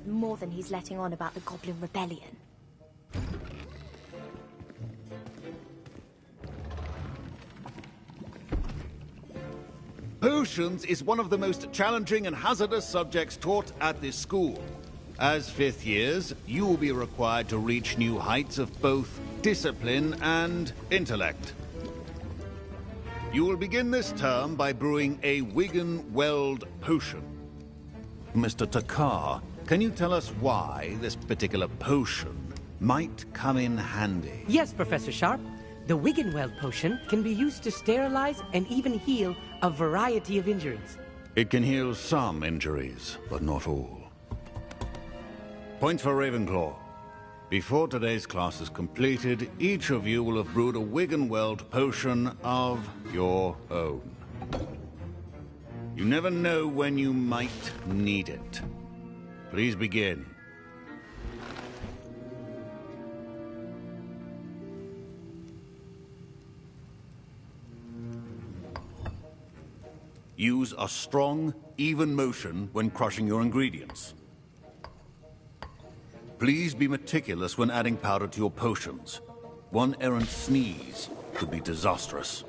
More than he's letting on about the Goblin Rebellion. Potions is one of the most challenging and hazardous subjects taught at this school. As fifth years, you will be required to reach new heights of both discipline and intellect. You will begin this term by brewing a Wiggenweld potion. Mr. Takar, can you tell us why this particular potion might come in handy? Yes, Professor Sharp. The Wiggenweld potion can be used to sterilize and even heal a variety of injuries. It can heal some injuries, but not all. Points for Ravenclaw. Before today's class is completed, each of you will have brewed a Wiggenweld potion of your own. You never know when you might need it. Please begin. Use a strong, even motion when crushing your ingredients. Please be meticulous when adding powder to your potions. One errant sneeze could be disastrous.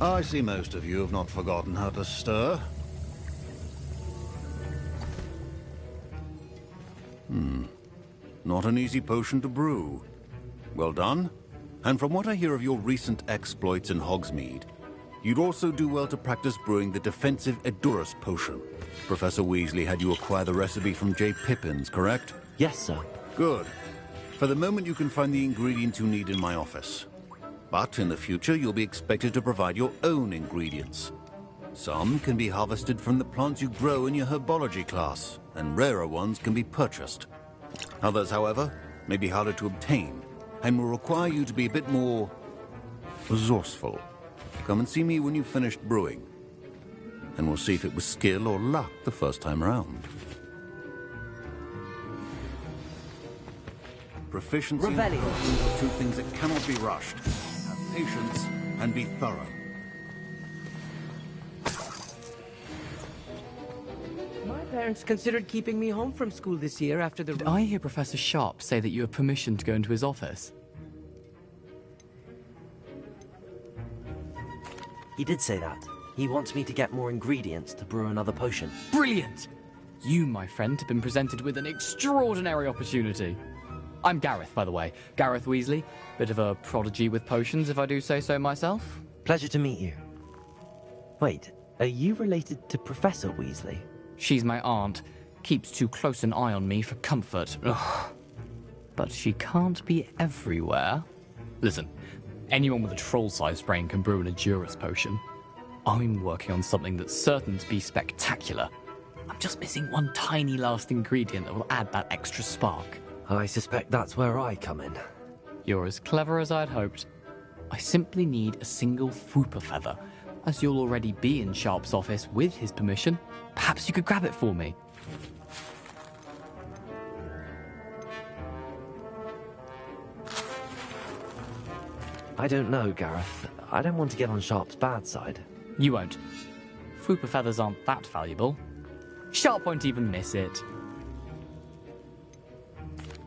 I see most of you have not forgotten how to stir. Not an easy potion to brew. Well done. And from what I hear of your recent exploits in Hogsmeade, you'd also do well to practice brewing the defensive Edurus potion. Professor Weasley had you acquire the recipe from J. Pippin's, correct? Yes, sir. Good. For the moment, you can find the ingredients you need in my office. But in the future, you'll be expected to provide your own ingredients. Some can be harvested from the plants you grow in your herbology class, and rarer ones can be purchased. Others, however, may be harder to obtain, and will require you to be a bit more resourceful. Come and see me when you've finished brewing, and we'll see if it was skill or luck the first time around. Proficiency and Revelio. potions are two things that cannot be rushed. Have patience and be thorough. My parents considered keeping me home from school this year after the... Did I hear Professor Sharp say that you have permission to go into his office? He did say that. He wants me to get more ingredients to brew another potion. Brilliant! You, my friend, have been presented with an extraordinary opportunity. I'm Gareth, by the way. Gareth Weasley. Bit of a prodigy with potions, if I do say so myself. Pleasure to meet you. Wait, are you related to Professor Weasley? She's my aunt. Keeps too close an eye on me for comfort. Ugh. But she can't be everywhere. Listen, anyone with a troll-sized brain can brew an Edurus potion. I'm working on something that's certain to be spectacular. I'm just missing one tiny last ingredient that will add that extra spark. I suspect that's where I come in. You're as clever as I'd hoped. I simply need a single Fwooper feather. As you'll already be in Sharp's office with his permission, perhaps you could grab it for me. I don't know, Gareth. I don't want to get on Sharp's bad side. You won't. Fwooper feathers aren't that valuable. Sharp won't even miss it.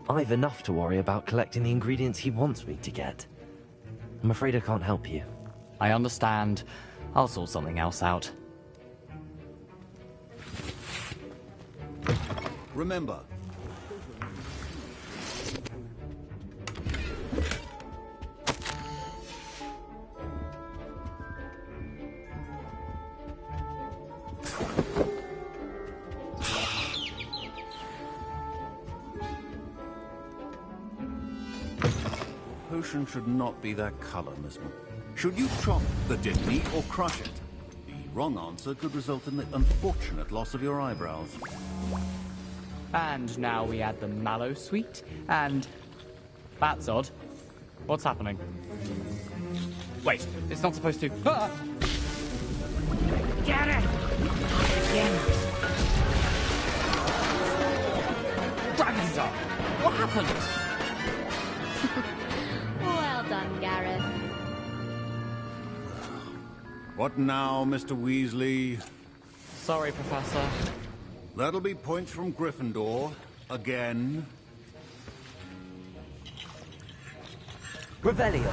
I've enough to worry about collecting the ingredients he wants me to get. I'm afraid I can't help you. I understand. I'll sort something else out. Remember, potion should not be that color, Miss Moore. Should you chop the dipney or crush it? The wrong answer could result in the unfortunate loss of your eyebrows. And now we add the mallow sweet, and... That's odd. What's happening? Wait, it's not supposed to... Ah! Get it! Again. Dragon Dog! What happened? Well done, Gareth. What now, Mr. Weasley? Sorry, Professor. That'll be points from Gryffindor. Again. Revelio.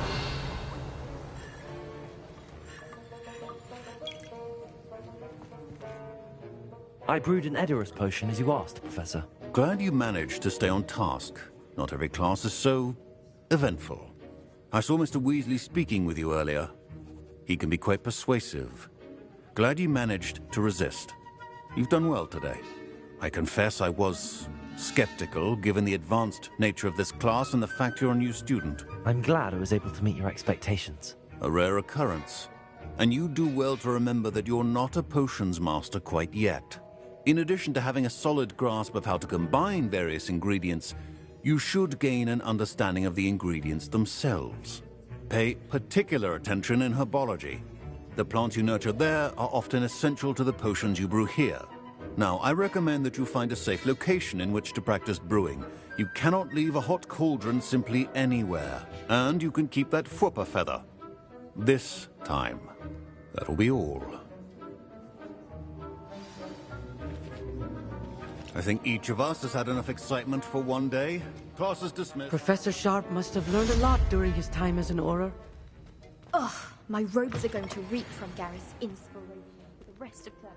I brewed an Edorus potion as you asked, Professor. Glad you managed to stay on task. Not every class is so eventful. I saw Mr. Weasley speaking with you earlier. He can be quite persuasive. Glad you managed to resist. You've done well today. I confess I was skeptical, given the advanced nature of this class and the fact you're a new student. I'm glad I was able to meet your expectations. A rare occurrence. And you do well to remember that you're not a potions master quite yet. In addition to having a solid grasp of how to combine various ingredients, you should gain an understanding of the ingredients themselves. Pay particular attention in herbology. The plants you nurture there are often essential to the potions you brew here. Now, I recommend that you find a safe location in which to practice brewing. You cannot leave a hot cauldron simply anywhere. And you can keep that Fwooper feather. This time. That'll be all. I think each of us has had enough excitement for one day. Class is dismissed. Professor Sharp must have learned a lot during his time as an Auror. Ugh, my robes are going to reek from Gareth's inspiration for the rest of term.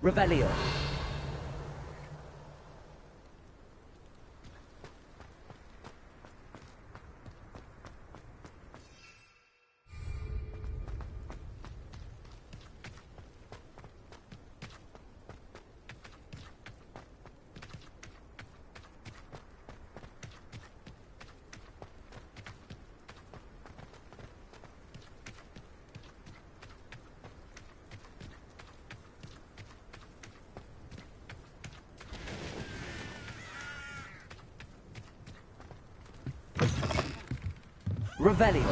Revelio. Revelio.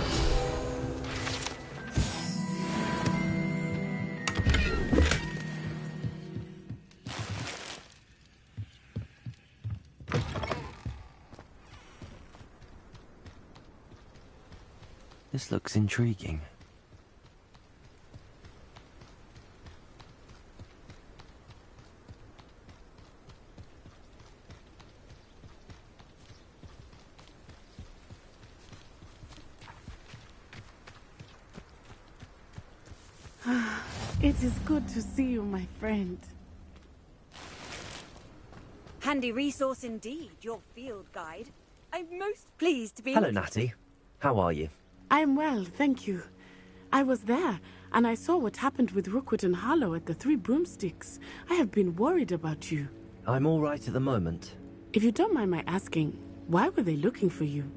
This looks intriguing. It is good to see you, my friend. Handy resource indeed, your field guide. I'm most pleased to be... Hello, Natty. How are you? I'm well, thank you. I was there, and I saw what happened with Rookwood and Harlow at the Three Broomsticks. I have been worried about you. I'm all right at the moment. If you don't mind my asking, why were they looking for you?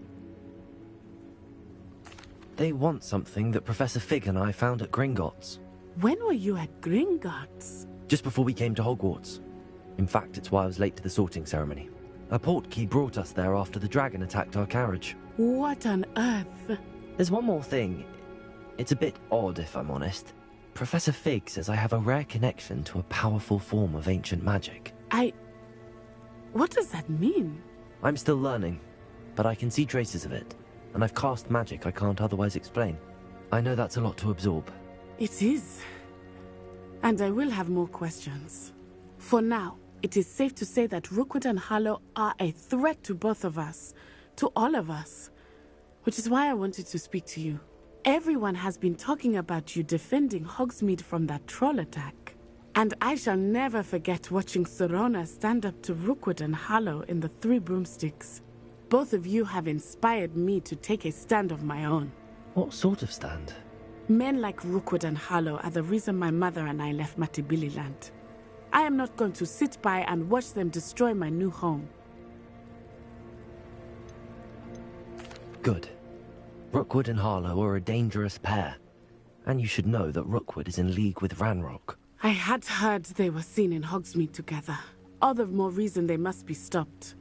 They want something that Professor Fig and I found at Gringotts. When were you at Gringotts? Just before we came to Hogwarts. In fact, it's why I was late to the sorting ceremony. A portkey brought us there after the dragon attacked our carriage. What on earth? There's one more thing. It's a bit odd, if I'm honest. Professor Fig says I have a rare connection to a powerful form of ancient magic. What does that mean? I'm still learning, but I can see traces of it, and I've cast magic I can't otherwise explain. I know that's a lot to absorb. It is. And I will have more questions. For now, it is safe to say that Rookwood and Harlow are a threat to both of us. To all of us. Which is why I wanted to speak to you. Everyone has been talking about you defending Hogsmeade from that troll attack. And I shall never forget watching Serona stand up to Rookwood and Harlow in the Three Broomsticks. Both of you have inspired me to take a stand of my own. What sort of stand? Men like Rookwood and Harlow are the reason my mother and I left Matibililand. I am not going to sit by and watch them destroy my new home. Good. Rookwood and Harlow are a dangerous pair. And you should know that Rookwood is in league with Ranrock. I had heard they were seen in Hogsmeade together. All the more reason they must be stopped.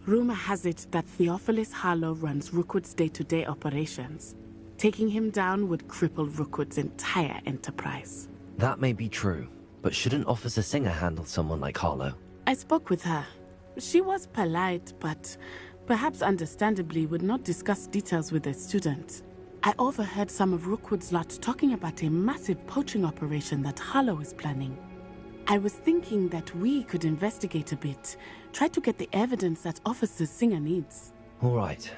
Rumor has it that Theophilus Harlow runs Rookwood's day-to-day operations. Taking him down would cripple Rookwood's entire enterprise. That may be true, but shouldn't Officer Singer handle someone like Harlow? I spoke with her. She was polite, but perhaps understandably would not discuss details with a student. I overheard some of Rookwood's lot talking about a massive poaching operation that Harlow is planning. I was thinking that we could investigate a bit, try to get the evidence that Officer Singer needs. All right,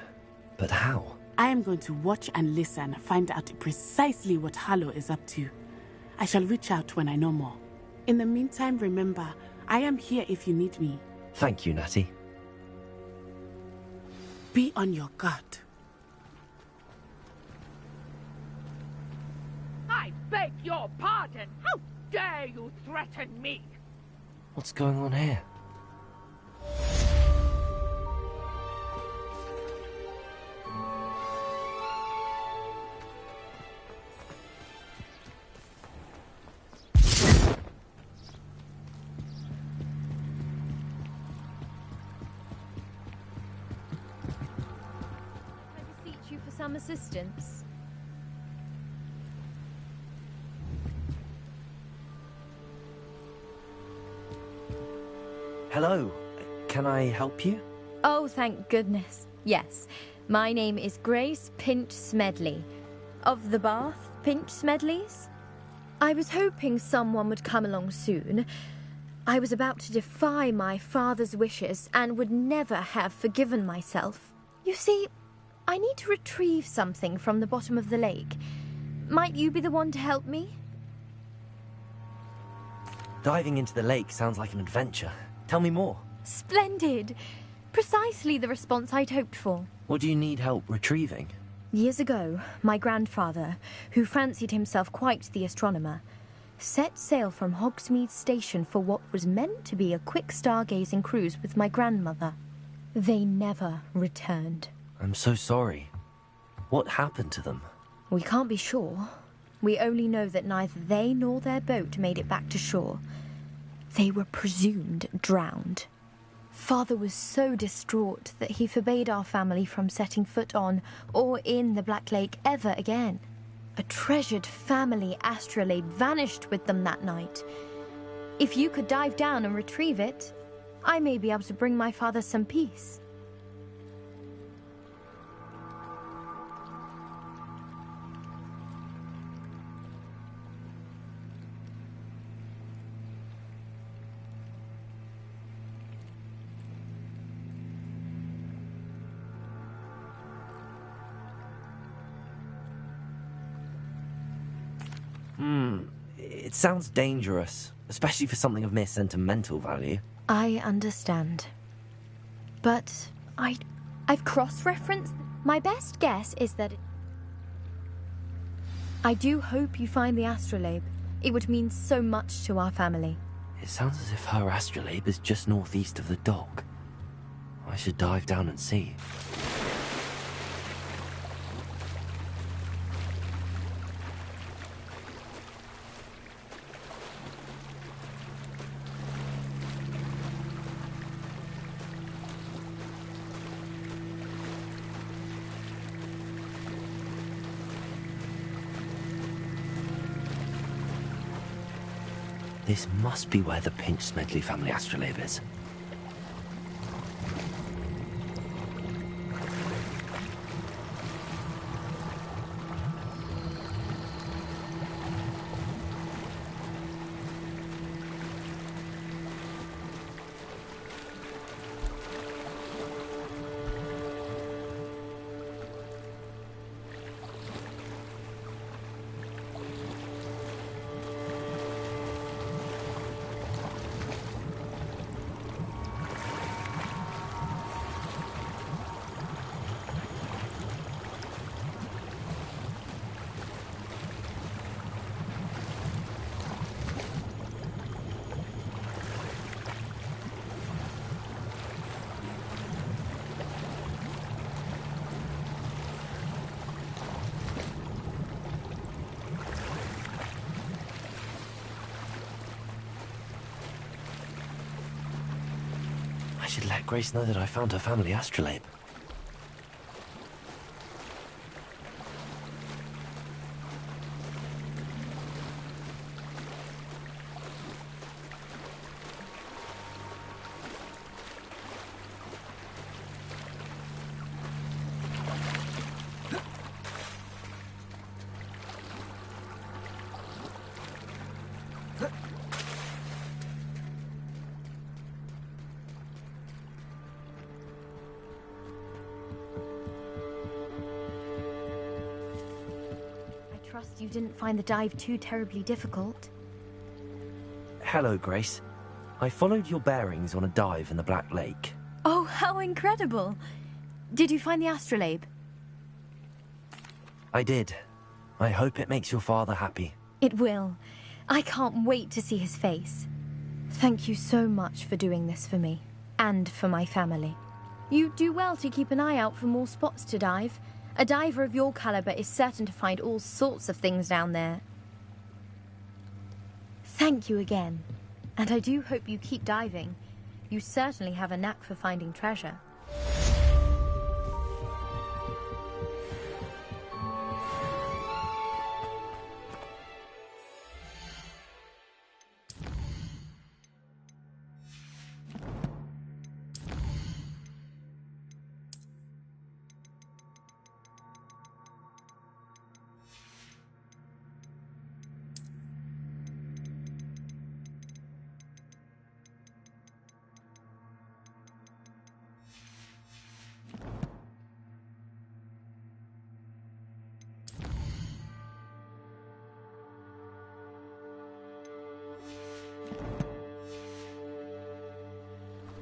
but how? I am going to watch and listen, find out precisely what Harlow is up to. I shall reach out when I know more. In the meantime, remember, I am here if you need me. Thank you, Natty. Be on your guard. I beg your pardon! How dare you threaten me? What's going on here? I beseech you for some assistance. Hello. Can I help you? Oh, thank goodness. Yes. My name is Grace Pinch Smedley. Of the Bath Pinch Smedleys? I was hoping someone would come along soon. I was about to defy my father's wishes and would never have forgiven myself. You see, I need to retrieve something from the bottom of the lake. Might you be the one to help me? Diving into the lake sounds like an adventure. Tell me more. Splendid! Precisely the response I'd hoped for. What do you need help retrieving? Years ago, my grandfather, who fancied himself quite the astronomer, set sail from Hogsmeade Station for what was meant to be a quick stargazing cruise with my grandmother. They never returned. I'm so sorry. What happened to them? We can't be sure. We only know that neither they nor their boat made it back to shore. They were presumed drowned. Father was so distraught that he forbade our family from setting foot on or in the Black Lake ever again. A treasured family astrolabe vanished with them that night. If you could dive down and retrieve it, I may be able to bring my father some peace. It sounds dangerous, especially for something of mere sentimental value. I understand. But I've cross-referenced. My best guess is that I do hope you find the astrolabe. It would mean so much to our family. It sounds as if her astrolabe is just northeast of the dock. I should dive down and see. This must be where the Pinch-Smedley family astrolabe is. I should let Grace know that I found her family astrolabe. Trust you didn't find the dive too terribly difficult. Hello, Grace. I followed your bearings on a dive in the Black Lake. Oh, how incredible! Did you find the astrolabe? I did. I hope it makes your father happy. It will. I can't wait to see his face. Thank you so much for doing this for me, and for my family. You do well to keep an eye out for more spots to dive. A diver of your caliber is certain to find all sorts of things down there. Thank you again. And I do hope you keep diving. You certainly have a knack for finding treasure.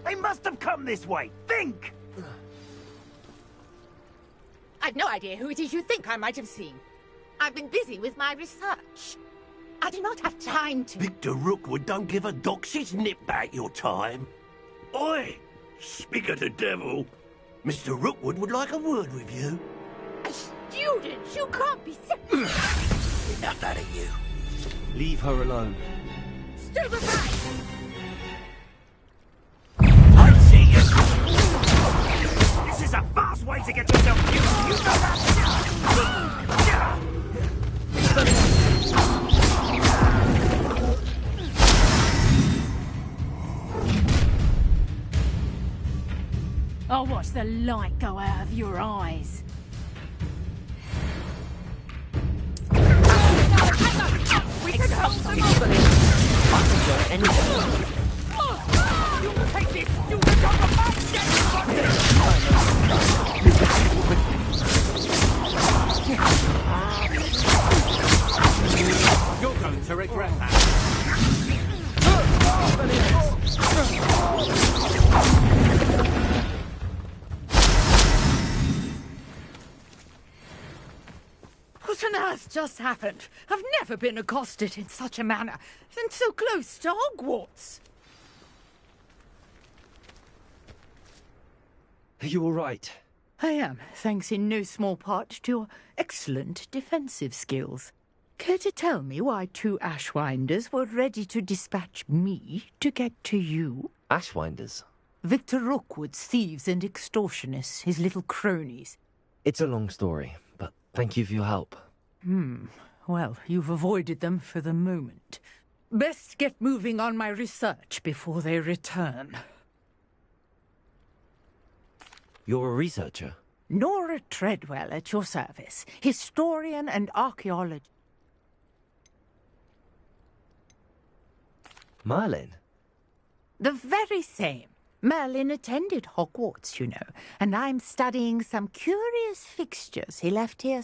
They must have come this way. Think! I've no idea who it is you think I might have seen. I've been busy with my research. I do not have time to... Victor Rookwood don't give a doxy's nip back your time. Oi! Speak of the devil. Mr. Rookwood would like a word with you. A student? You can't be... Enough out of you. Leave her alone. Stupefy! I see you! This is a fast way to get yourself killed. You know that? I'll watch the light go out of your eyes. We can help them You will take this student on the back! You're going to regret that. What on earth just happened? I've never been accosted in such a manner, and so close to Hogwarts. Are you all right? I am, thanks in no small part to your excellent defensive skills. Care to tell me why 2 Ashwinders were ready to dispatch me to get to you? Ashwinders? Victor Rookwood's thieves and extortionists, his little cronies. It's a long story, but thank you for your help. Well, you've avoided them for the moment. Best get moving on my research before they return. You're a researcher? Nora Treadwell at your service, historian and archaeologist. Merlin? The very same. Merlin attended Hogwarts, you know, and I'm studying some curious fixtures he left here.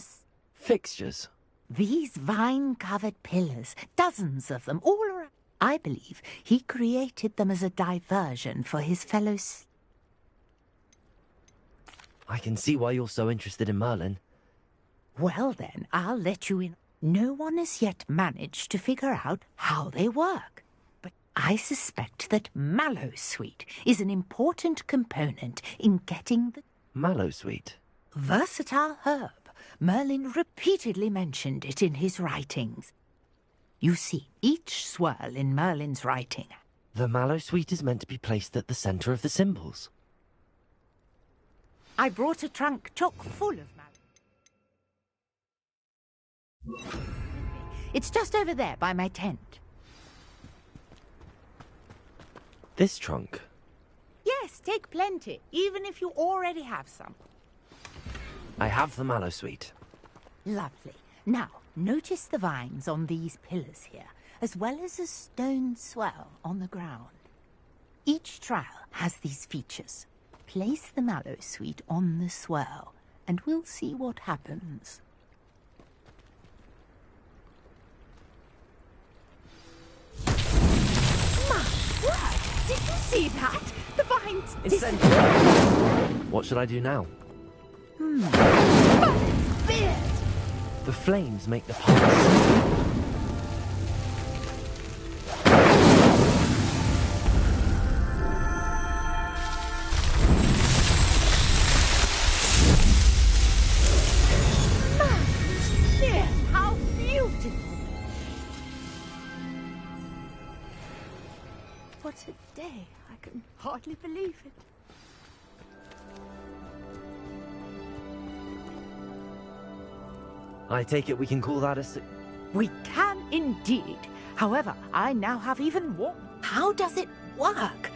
Fixtures? These vine-covered pillars, dozens of them, all around. I believe he created them as a diversion for his fellows. I can see why you're so interested in Merlin. Well then, I'll let you in. No one has yet managed to figure out how they work. But I suspect that Mallowsweet is an important component in getting the... Mallowsweet? Versatile herb. Merlin repeatedly mentioned it in his writings. You see, each swirl in Merlin's writing... The Mallowsweet is meant to be placed at the centre of the symbols. I brought a trunk chock full of mallow. It's just over there by my tent. This trunk? Yes, take plenty, even if you already have some. I have the Mallowsweet. Lovely. Now, notice the vines on these pillars here, as well as a stone swell on the ground. Each trial has these features. Place the Mallowsweet on the swirl, and we'll see what happens. My word! Did you see that? The vines... What should I do now? Merlin's beard! The flames make the path. What a day. I can hardly believe it. I take it we can call that a... We can indeed. However, I now have even more. How does it work?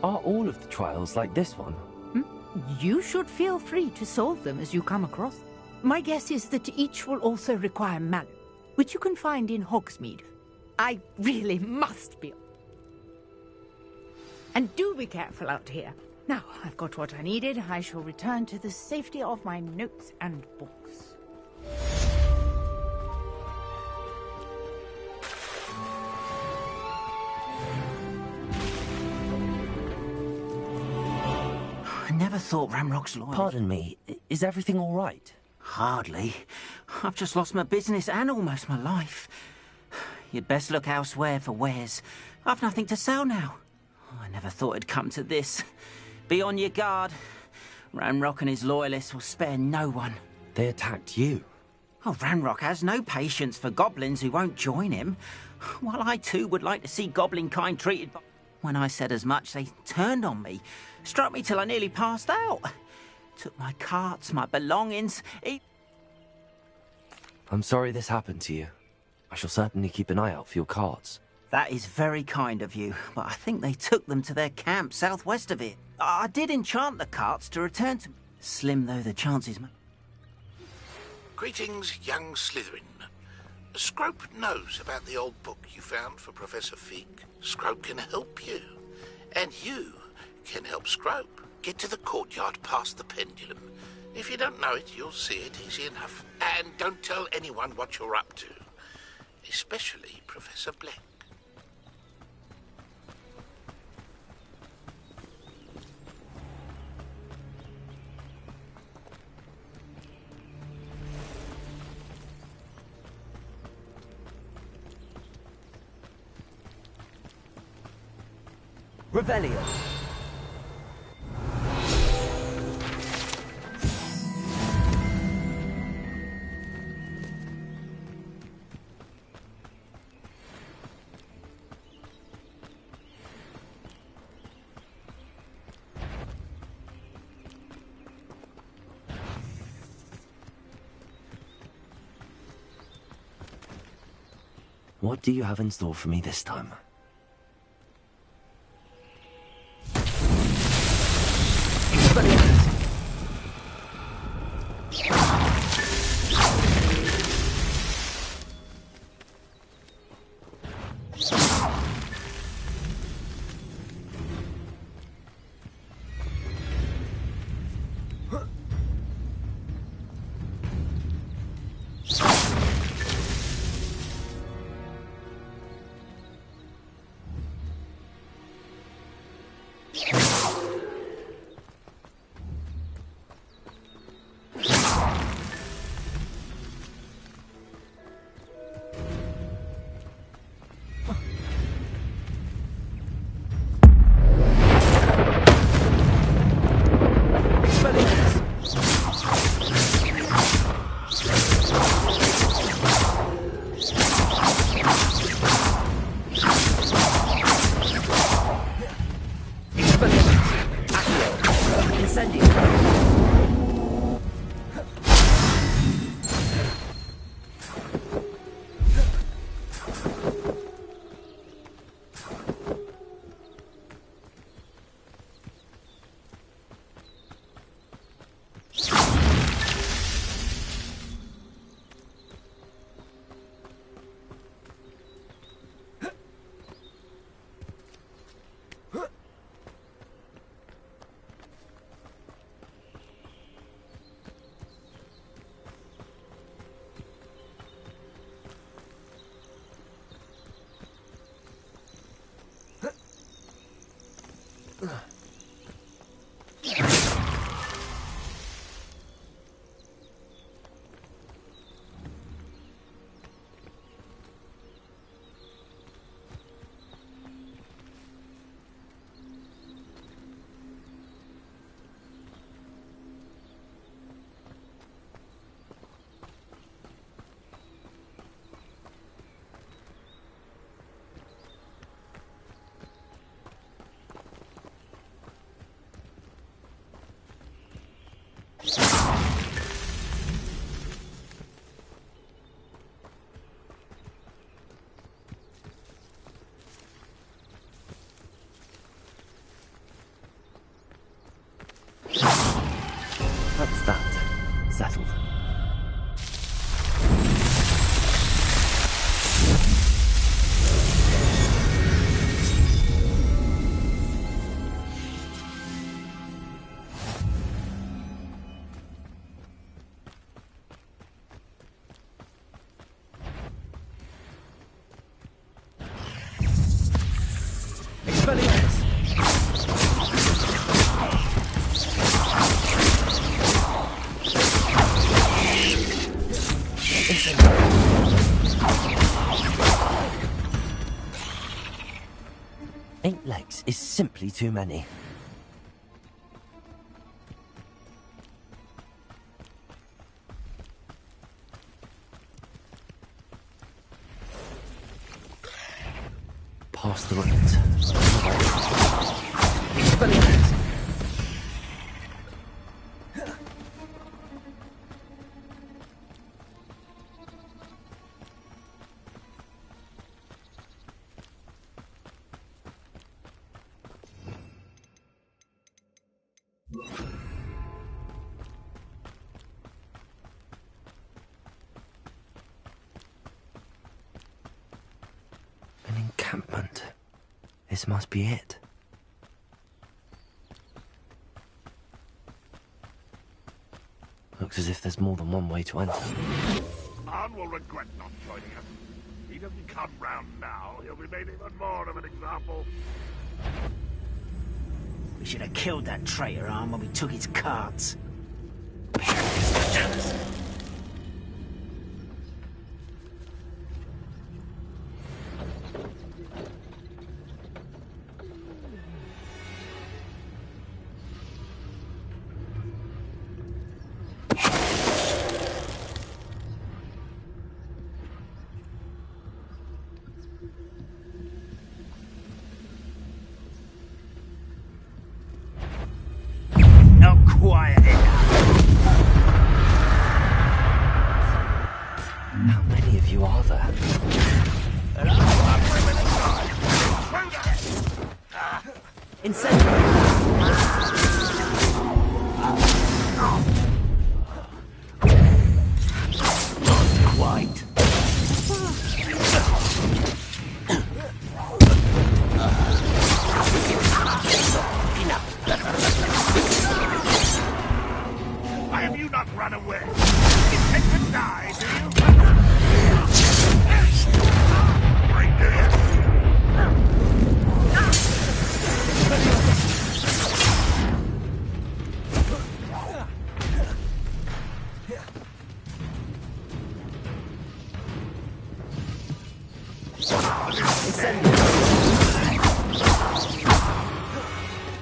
Are all of the trials like this one? You should feel free to solve them as you come across. My guess is that each will also require mallow, which you can find in Hogsmeade. I really must be... And do be careful out here. Now, I've got what I needed. I shall return to the safety of my notes and books. I never thought Ramrock's loyal. Pardon me, is everything all right? Hardly. I've just lost my business and almost my life. You'd best look elsewhere for wares. I've nothing to sell now. I never thought it'd come to this. Be on your guard. Ranrock and his loyalists will spare no one. They attacked you? Oh, Ranrock has no patience for goblins who won't join him. While I too would like to see goblin kind treated by... When I said as much, they turned on me. Struck me till I nearly passed out. Took my carts, my belongings... I'm sorry this happened to you. I shall certainly keep an eye out for your carts. That is very kind of you, but I think they took them to their camp southwest of it. I did enchant the carts to return to... Slim though the chances... Greetings, young Slytherin. Scrope knows about the old book you found for Professor Fig. Scrope can help you. And you can help Scrope. Get to the courtyard past the pendulum. If you don't know it, you'll see it easy enough. And don't tell anyone what you're up to. Especially Professor Black. Revelio. What do you have in store for me this time? That's that. Settled. Eight legs is simply too many. Pass the route. An encampment. This must be it. Looks as if there's more than one way to enter. Arn will regret not joining us. If he doesn't come round now, he'll be made even more of an example. We should have killed that traitor, Arn, when we took his carts. Why have you not run away? Intend to die, do you? Bring to you.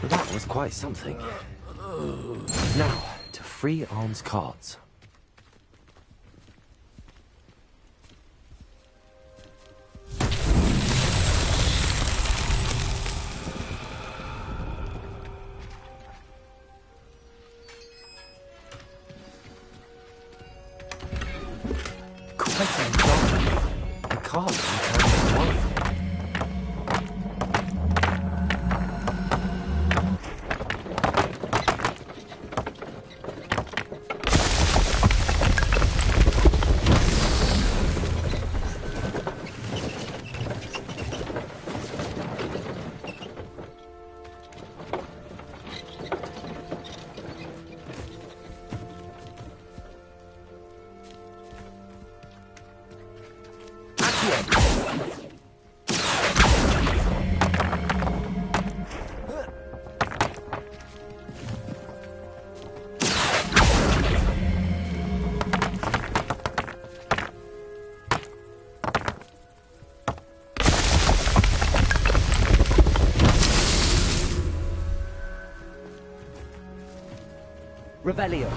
That was quite something. Now, to free Arm's cards. Quite an enjoyment. The cards can carry one. Revelio.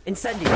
Incendio.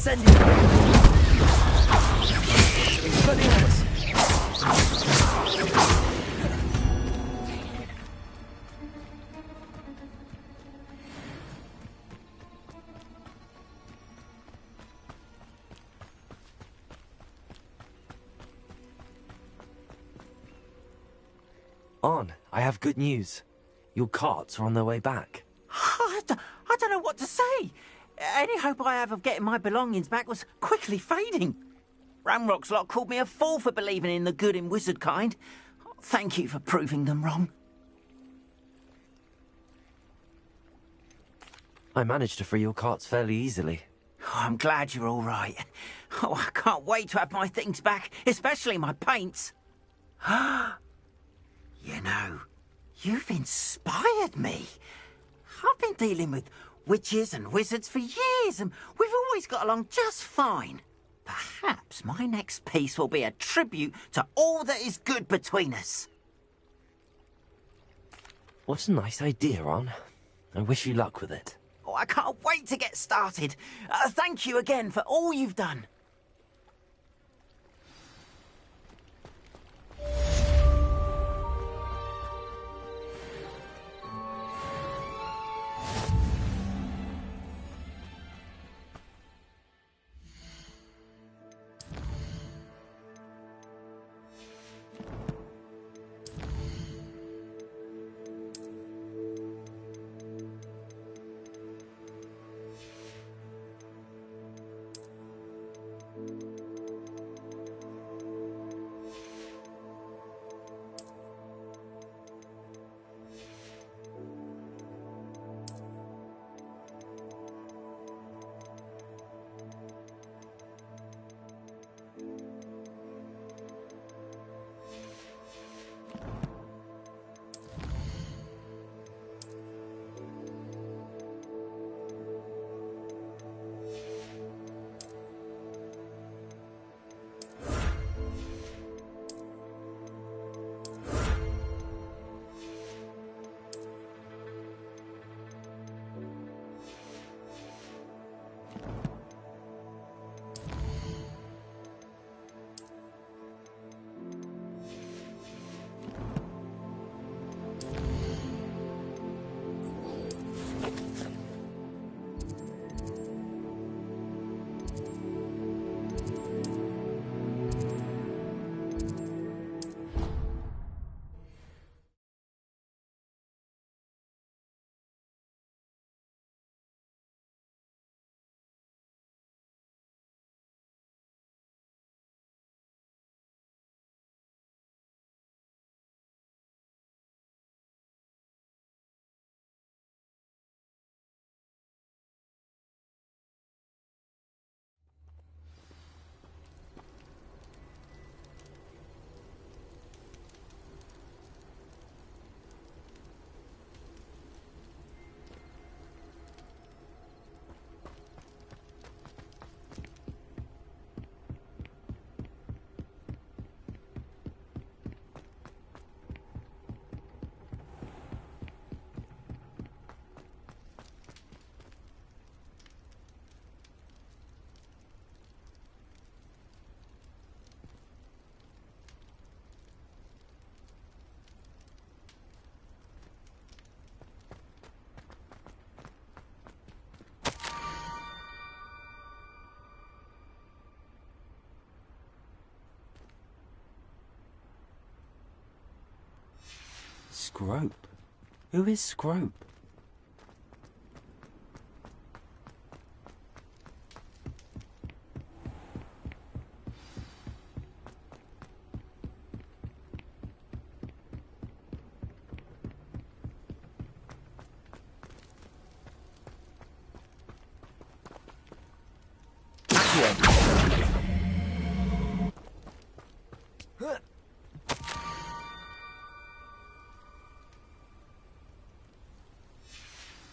Incendio! Expelliarmus! On, I have good news. Your carts are on their way back. I don't know what to say. Any hope I have of getting my belongings back was quickly fading. Ramrock's lot called me a fool for believing in the good in wizard kind. Thank you for proving them wrong. I managed to free your carts fairly easily. Oh, I'm glad you're all right. Oh, I can't wait to have my things back, especially my paints. You know, you've inspired me. I've been dealing with witches and wizards for years, and we've always got along just fine. Perhaps my next piece will be a tribute to all that is good between us. What a nice idea, Ron. I wish you luck with it. Oh, I can't wait to get started. Thank you again for all you've done. Scrope? Who is Scrope?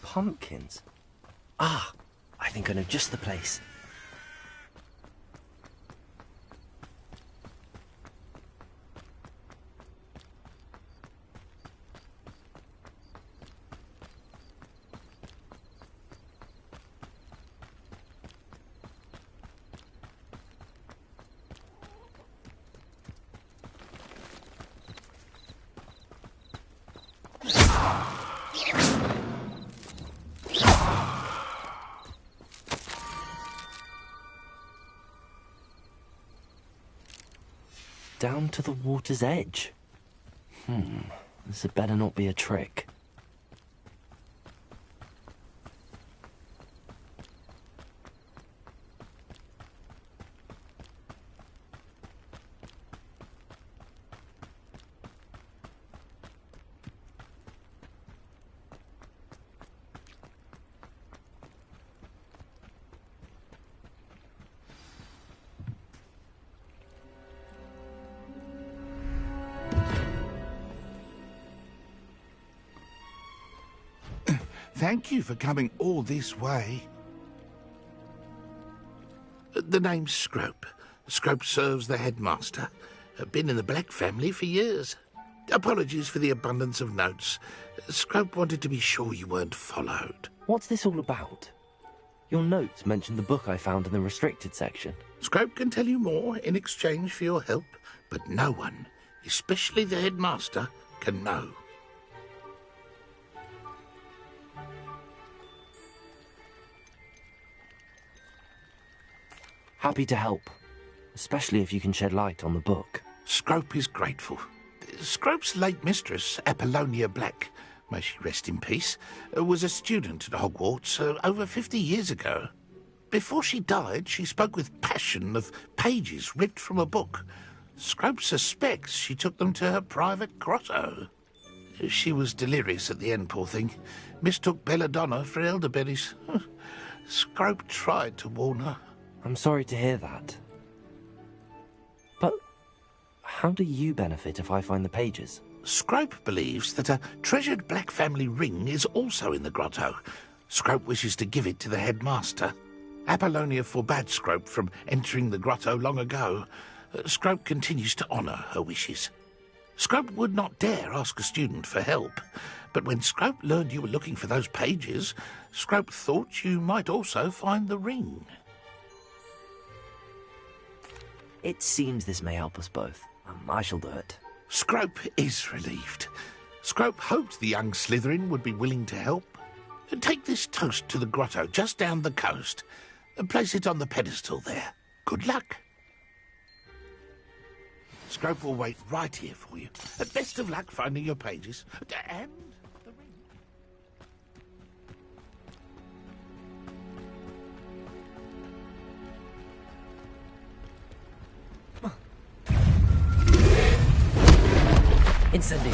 Pumpkins? Ah, I think I know just the place. down to the water's edge. This had better not be a trick. Thank you for coming all this way. The name's Scrope. Scrope serves the headmaster. Been in the Black family for years. Apologies for the abundance of notes. Scrope wanted to be sure you weren't followed. What's this all about? Your notes mentioned the book I found in the restricted section. Scrope can tell you more in exchange for your help, but no one, especially the headmaster, can know. Happy to help, especially if you can shed light on the book. Scrope is grateful. Scrope's late mistress, Apollonia Black, may she rest in peace, was a student at Hogwarts over 50 years ago. Before she died, she spoke with passion of pages ripped from a book. Scrope suspects she took them to her private grotto. She was delirious at the end, poor thing. Mistook belladonna for elderberries. Scrope tried to warn her. I'm sorry to hear that. But how do you benefit if I find the pages? Scrope believes that a treasured Black family ring is also in the grotto. Scrope wishes to give it to the headmaster. Apollonia forbade Scrope from entering the grotto long ago. Scrope continues to honour her wishes. Scrope would not dare ask a student for help, but when Scrope learned you were looking for those pages, Scrope thought you might also find the ring. It seems this may help us both. I shall do it. Scrope is relieved. Scrope hoped the young Slytherin would be willing to help. Take this toast to the grotto just down the coast and place it on the pedestal there. Good luck. Scrope will wait right here for you. Best of luck finding your pages. And the ring. Incendio.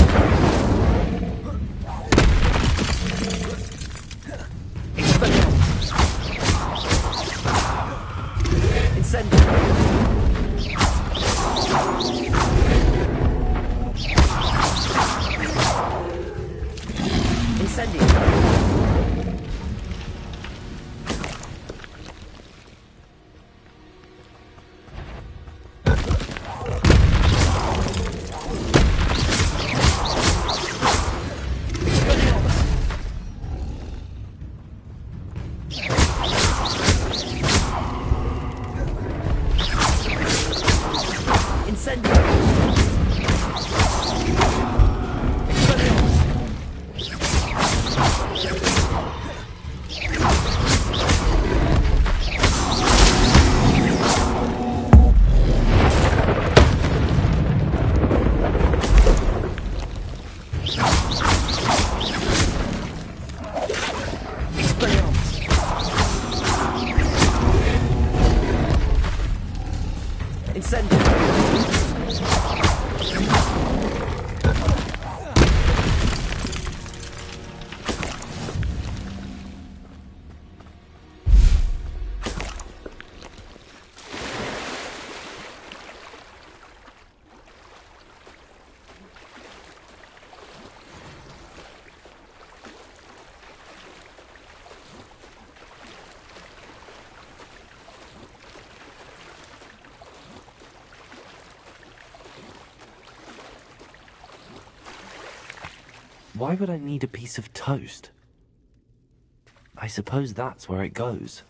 Incendio. Incendio. Why would I need a piece of toast? I suppose that's where it goes.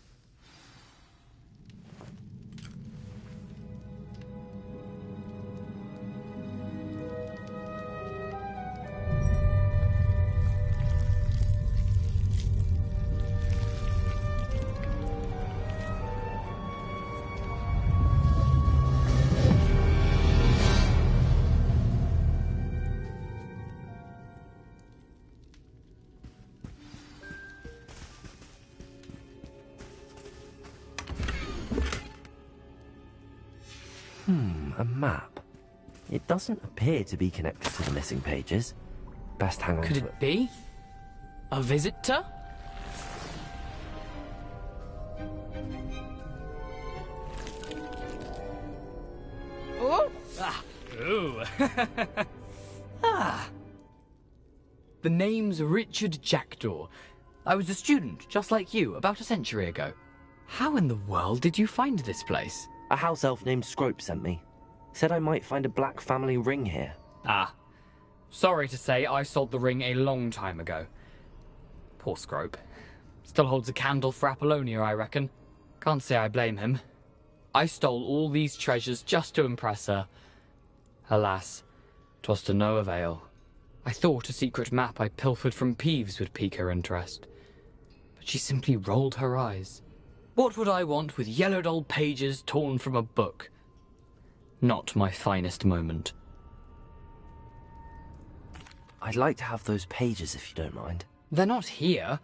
A map. It doesn't appear to be connected to the missing pages. Best hang on Could to it be? A visitor? Oh! Ah! Ooh! Ah! The name's Richard Jackdaw. I was a student, just like you, about a century ago. How in the world did you find this place? A house elf named Scrope sent me. Said I might find a black family ring here. Ah. Sorry to say, I sold the ring a long time ago. Poor Scrope. Still holds a candle for Apollonia, I reckon. Can't say I blame him. I stole all these treasures just to impress her. Alas, 'twas to no avail. I thought a secret map I pilfered from Peeves would pique her interest. But she simply rolled her eyes. What would I want with yellowed old pages torn from a book? Not my finest moment. I'd like to have those pages if you don't mind. They're not here.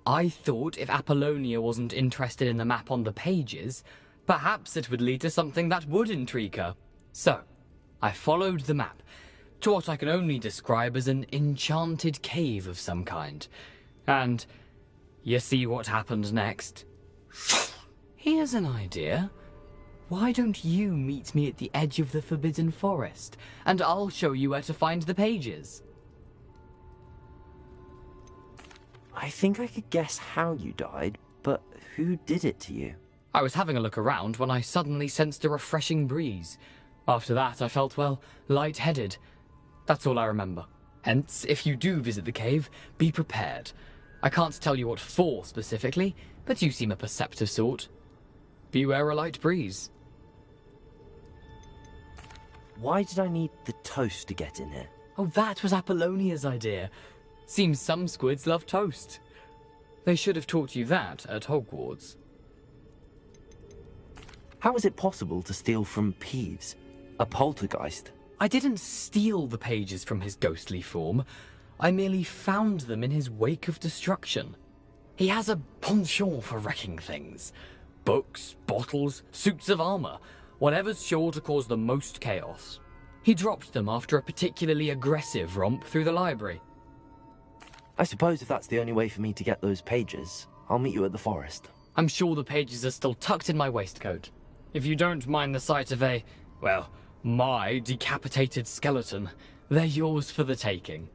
I thought if Apollonia wasn't interested in the map on the pages, perhaps it would lead to something that would intrigue her. So, I followed the map to what I can only describe as an enchanted cave of some kind. And you see what happened next? Here's an idea. Why don't you meet me at the edge of the Forbidden Forest, and I'll show you where to find the pages? I think I could guess how you died, but who did it to you? I was having a look around when I suddenly sensed a refreshing breeze. After that, I felt, well, lightheaded. That's all I remember. Hence, if you do visit the cave, be prepared. I can't tell you what for specifically, but you seem a perceptive sort. Beware a light breeze. Why did I need the toast to get in here? Oh, that was Apollonia's idea. Seems some squids love toast. They should have taught you that at Hogwarts. How is it possible to steal from Peeves, a poltergeist? I didn't steal the pages from his ghostly form. I merely found them in his wake of destruction. He has a penchant for wrecking things. Books, bottles, suits of armor, whatever's sure to cause the most chaos. He dropped them after a particularly aggressive romp through the library. I suppose if that's the only way for me to get those pages, I'll meet you at the forest. I'm sure the pages are still tucked in my waistcoat. If you don't mind the sight of a, well, my decapitated skeleton, they're yours for the taking.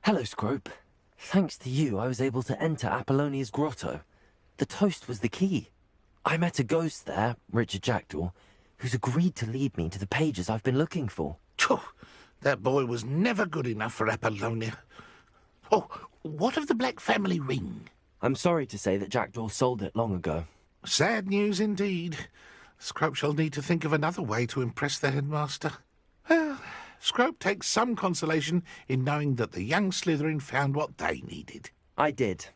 Hello, Scrope. Thanks to you, I was able to enter Apollonia's grotto. The toast was the key. I met a ghost there, Richard Jackdaw, who's agreed to lead me to the pages I've been looking for. Phew, that boy was never good enough for Apollonia. Oh, what of the Black family ring? I'm sorry to say that Jackdaw sold it long ago. Sad news indeed. Scrope shall need to think of another way to impress the headmaster. Well, Scrope takes some consolation in knowing that the young Slytherin found what they needed. I did.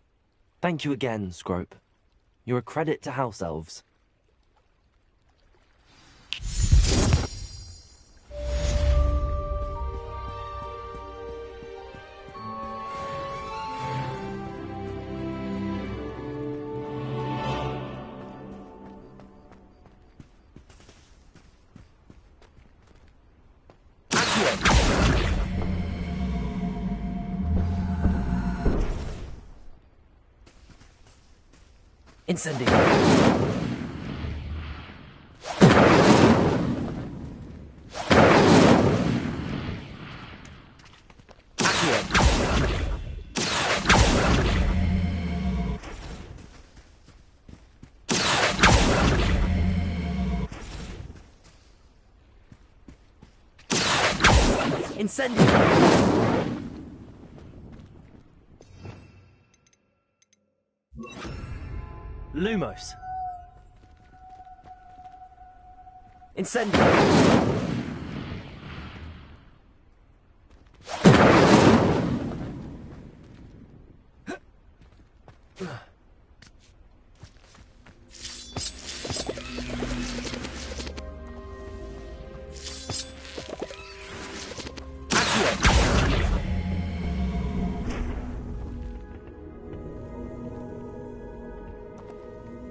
Thank you again, Scrope. You're a credit to house elves. Incendio. Incendio! Lumos. Incendio!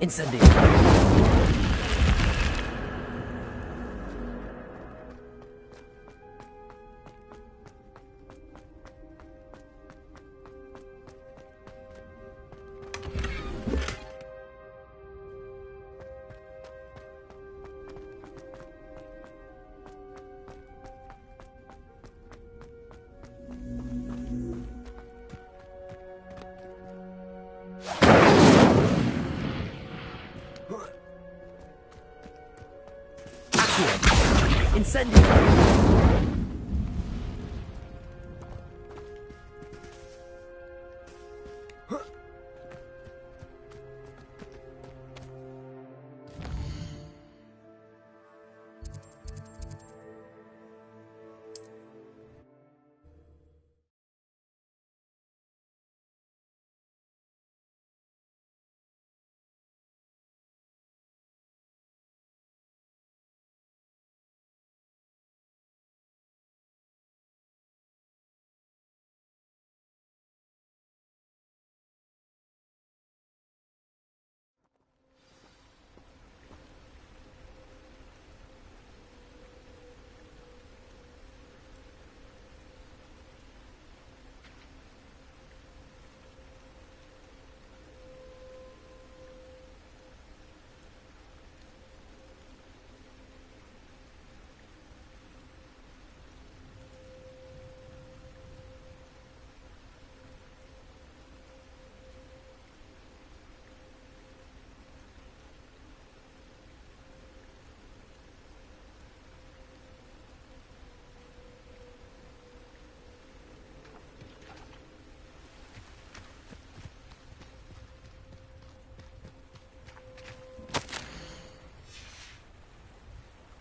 Incendio! Incendio!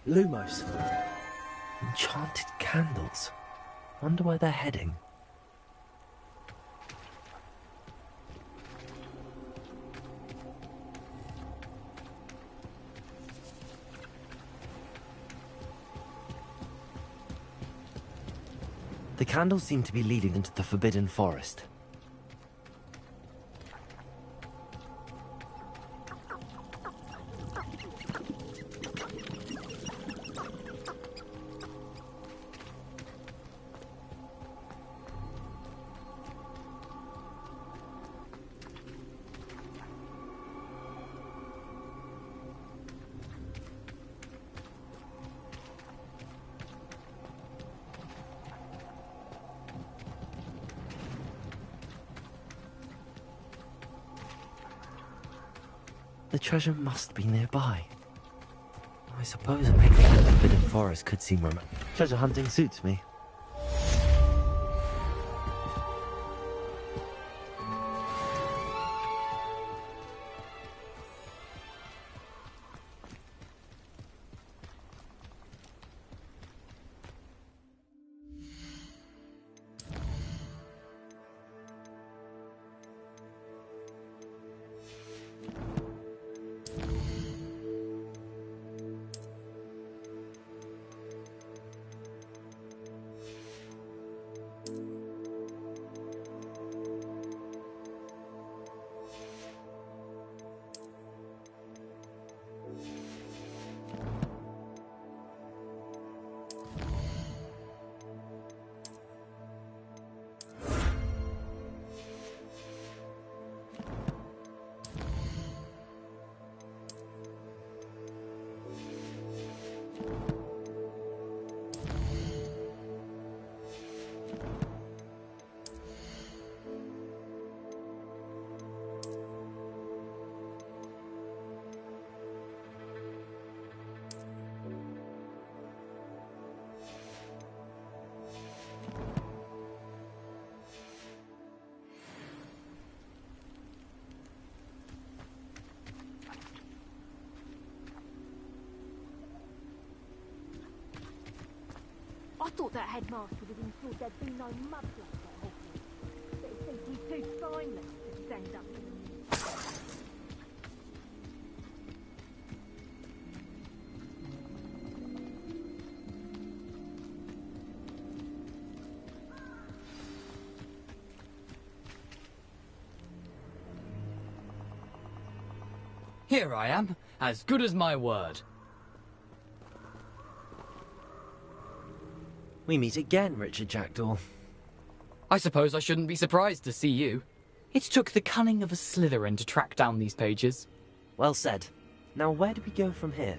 Lumos. Enchanted candles. Wonder where they're heading. The candles seem to be leading into the Forbidden Forest. The treasure must be nearby. I suppose a picnic in the Forbidden Forest could seem romantic. Treasure hunting suits me. I thought that headmaster would have ensured there'd be no mudslide at Hogwarts. But it seems he's too spineless to stand up to them. Here I am, as good as my word. We meet again, Richard Jackdaw. I suppose I shouldn't be surprised to see you. It took the cunning of a Slytherin to track down these pages. Well said. Now where do we go from here?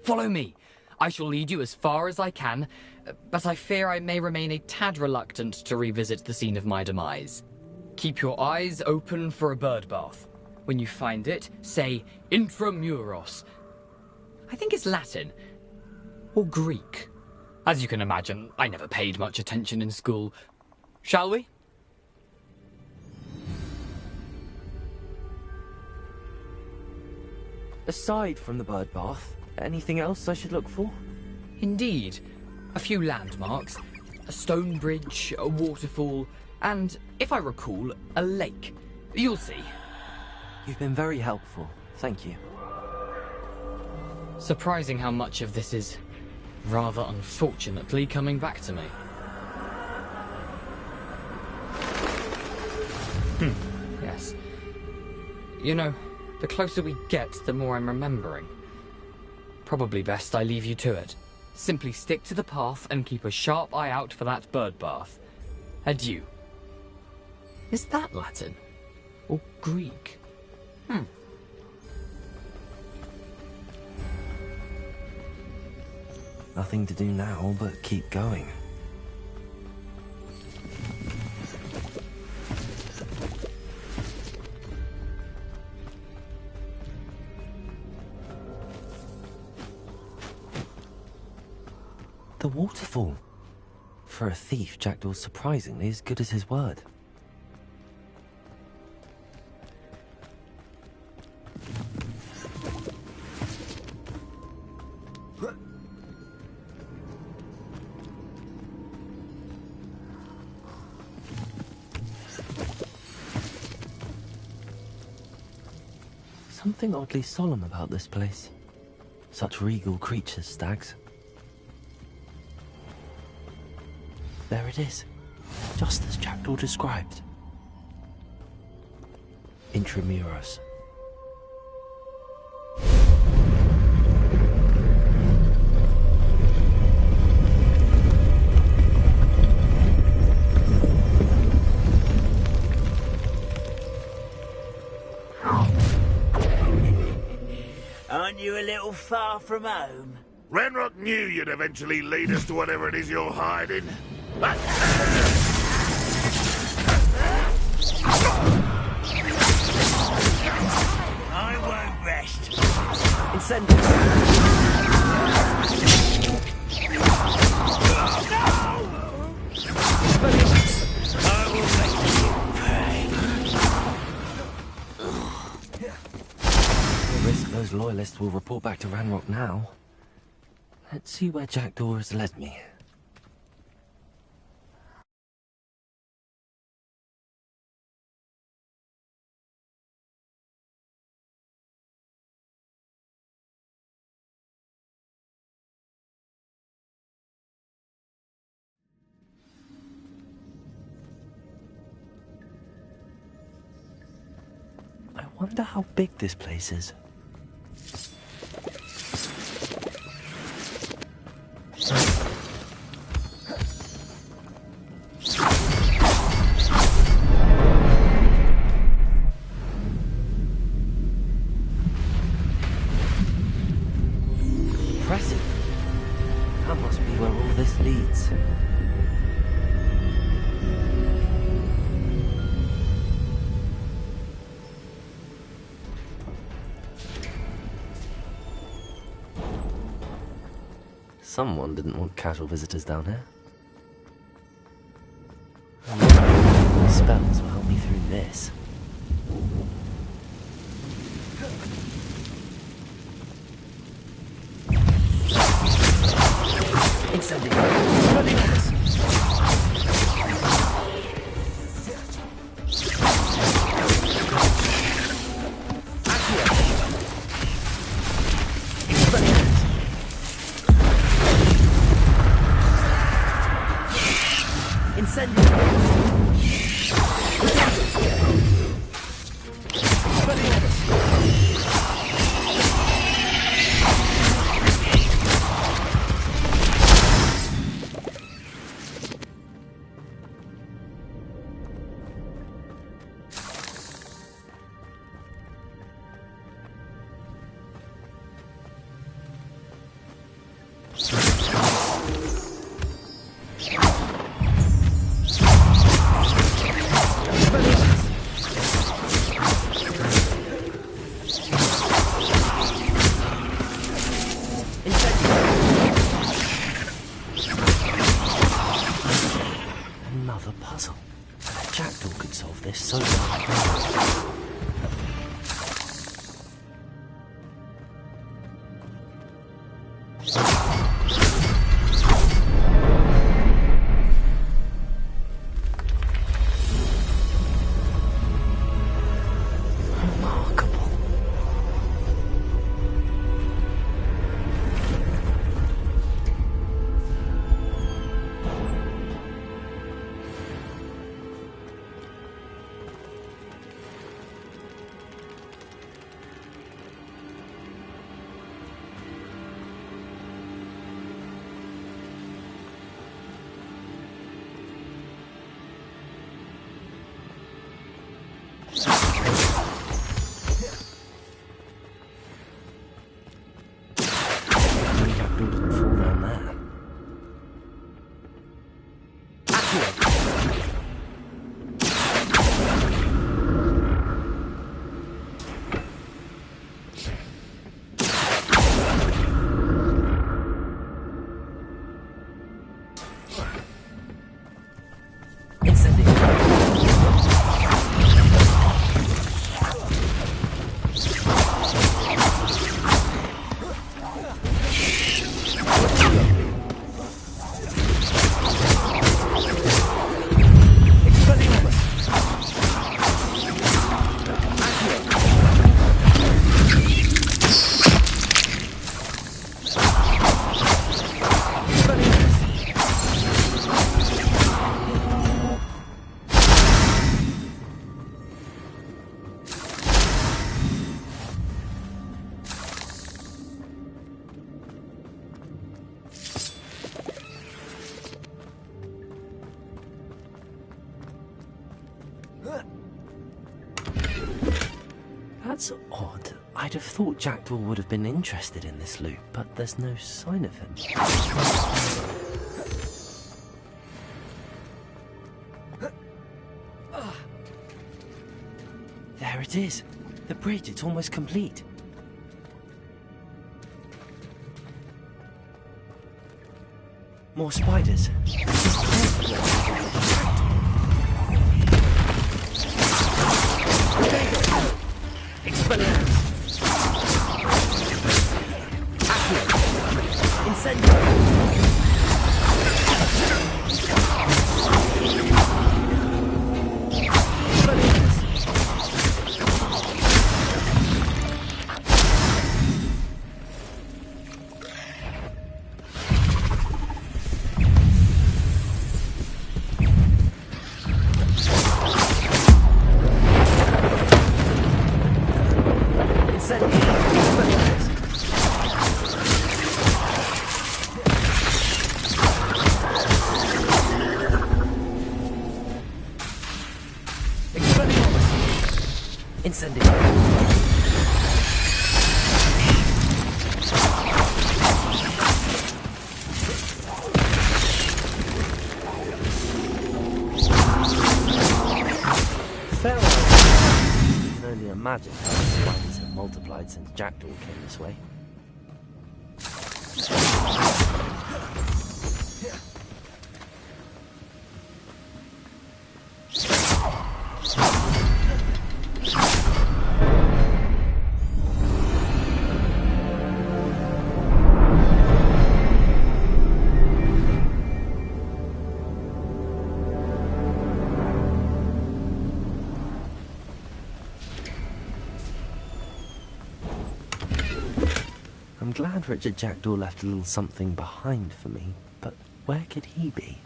Follow me. I shall lead you as far as I can, but I fear I may remain a tad reluctant to revisit the scene of my demise. Keep your eyes open for a bird bath. When you find it, say intramuros. I think it's Latin. Or Greek. As you can imagine, I never paid much attention in school. Shall we? Aside from the bird bath, anything else I should look for? Indeed. A few landmarks. A stone bridge, a waterfall, and, if I recall, a lake. You'll see. You've been very helpful. Thank you. Surprising how much of this is, rather unfortunately, coming back to me. Yes. You know, the closer we get, the more I'm remembering. Probably best I leave you to it. Simply stick to the path and keep a sharp eye out for that bird bath. Adieu. Is that Latin? Or Greek? Nothing to do now but keep going. The waterfall. For a thief, Jackdaw's surprisingly as good as his word. Something oddly solemn about this place. Such regal creatures, stags. There it is, just as Jackdaw described. Intramuros. Aren't you a little far from home? Ranrock knew you'd eventually lead us to whatever it is you're hiding. I won't rest. Incendiary. I will make you pay. The risk those loyalists will report back to Ranrock now. Let's see where Jackdaw has led me. I wonder how big this place is. Impressive. That must be where all this leads. Someone didn't want casual visitors down here. Spells will help me through this. Incendiary. Another puzzle. A jackdaw could solve this so well. That's odd. I'd have thought Jackdaw would have been interested in this loot, but there's no sign of him. There it is. The bridge, it's almost complete. More spiders. Imagine how the spiders have multiplied since Jackdaw came this way. I'm glad Richard Jackdaw left a little something behind for me, but where could he be?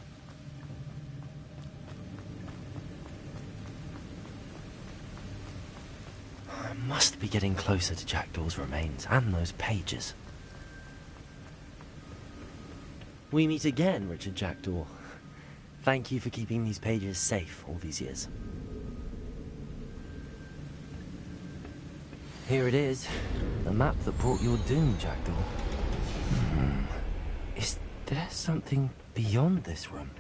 I must be getting closer to Jackdaw's remains and those pages. We meet again, Richard Jackdaw. Thank you for keeping these pages safe all these years. Here it is, the map that brought your doom, Jackdaw. Is there something beyond this room?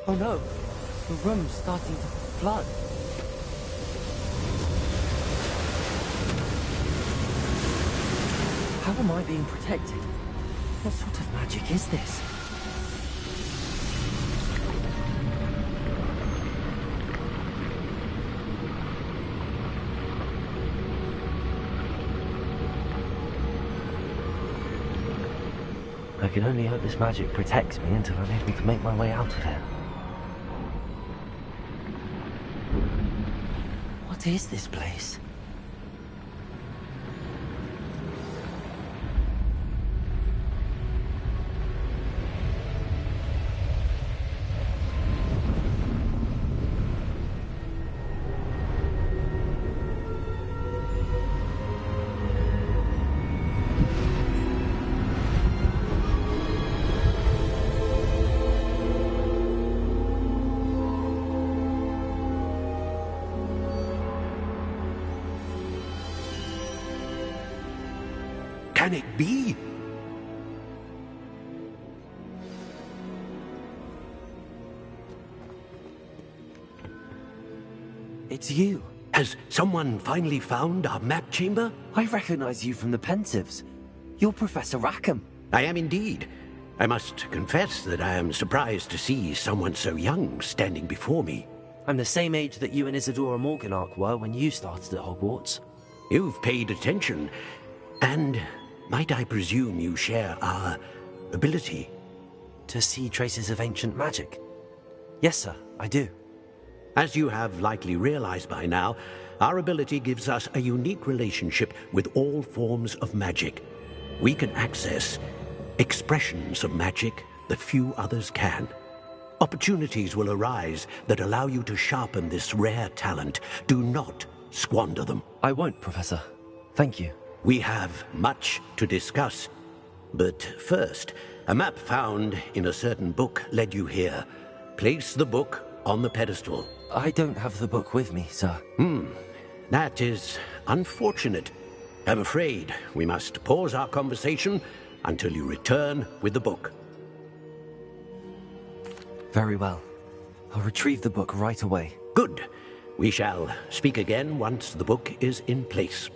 Oh no, the room's starting to flood. How am I being protected? What sort of magic is this? I can only hope this magic protects me until I'm able to make my way out of here. What is this place? Can it be? It's you. Has someone finally found our map chamber? I recognize you from the Pensives. You're Professor Rackham. I am indeed. I must confess that I am surprised to see someone so young standing before me. I'm the same age that you and Isadora Morganach were when you started at Hogwarts. You've paid attention, and might I presume you share our ability? To see traces of ancient magic? Yes, sir, I do. As you have likely realized by now, our ability gives us a unique relationship with all forms of magic. We can access expressions of magic that few others can. Opportunities will arise that allow you to sharpen this rare talent. Do not squander them. I won't, Professor. Thank you. We have much to discuss. But first, a map found in a certain book led you here. Place the book on the pedestal. I don't have the book with me, sir. That is unfortunate. I'm afraid we must pause our conversation until you return with the book. Very well. I'll retrieve the book right away. Good. We shall speak again once the book is in place.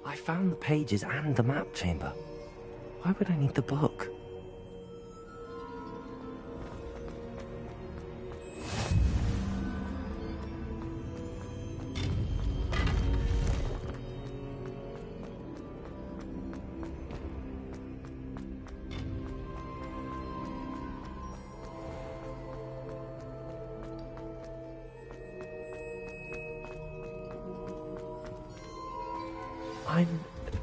I found the pages and the map chamber. Why would I need the book? I'm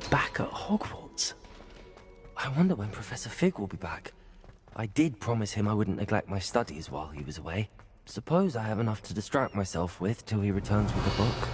back at Hogwarts. I wonder when Professor Fig will be back. I did promise him I wouldn't neglect my studies while he was away. Suppose I have enough to distract myself with till he returns with the book.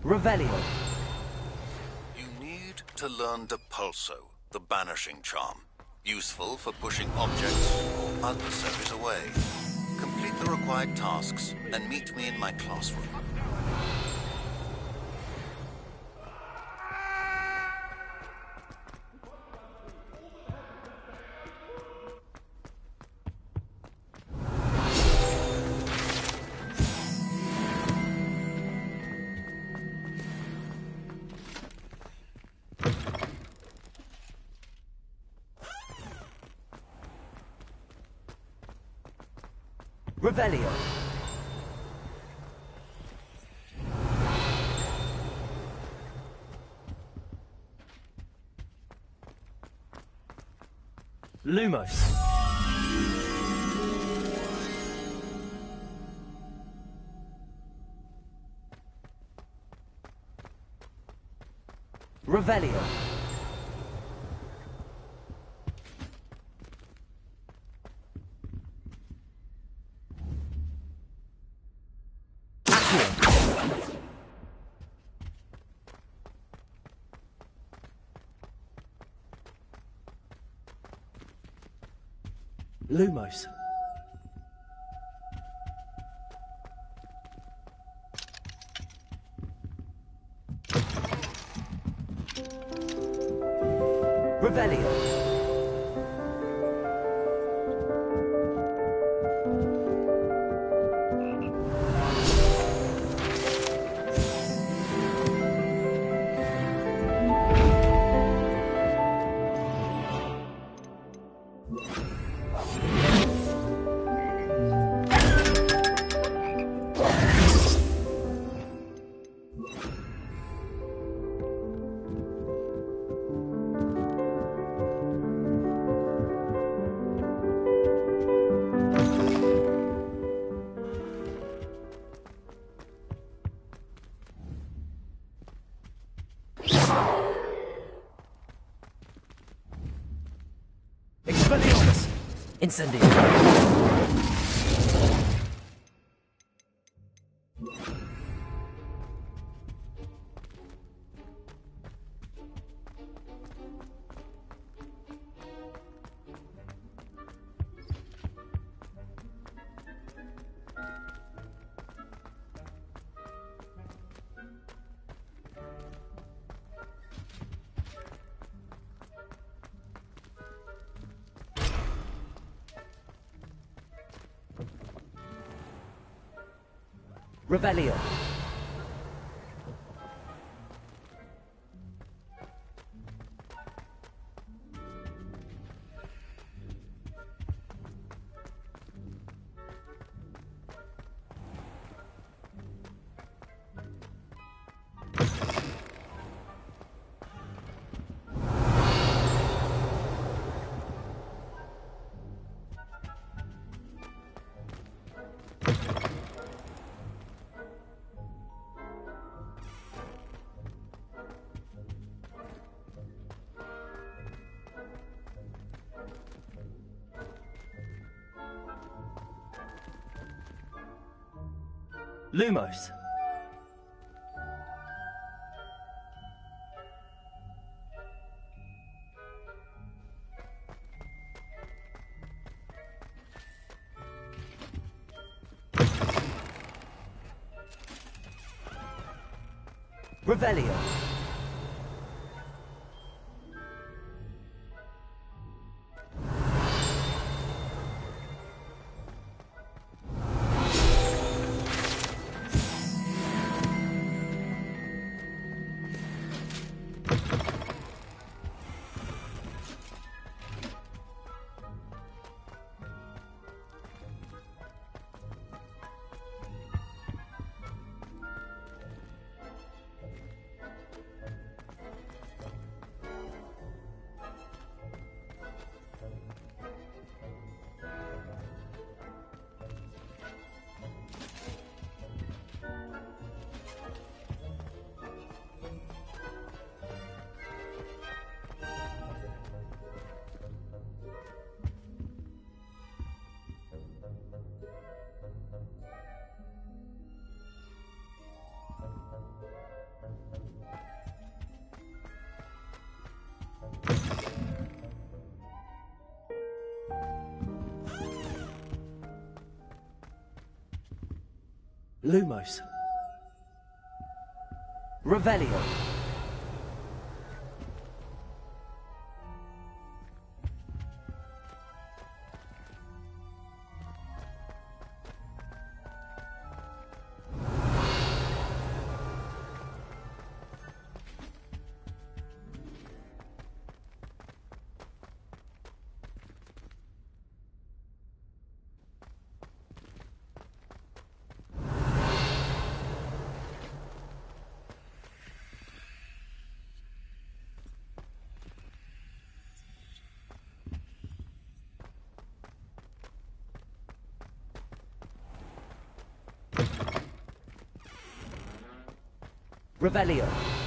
Revelio. to learn Depulso, the banishing charm. Useful for pushing objects or adversaries away. Complete the required tasks and meet me in my classroom. Revelio. Lumos. Revelio. Lumos. Revelio. Expelliarmus! Incendio! Revelio. Lumos. Revelio. Lumos. Revelio. Revelio.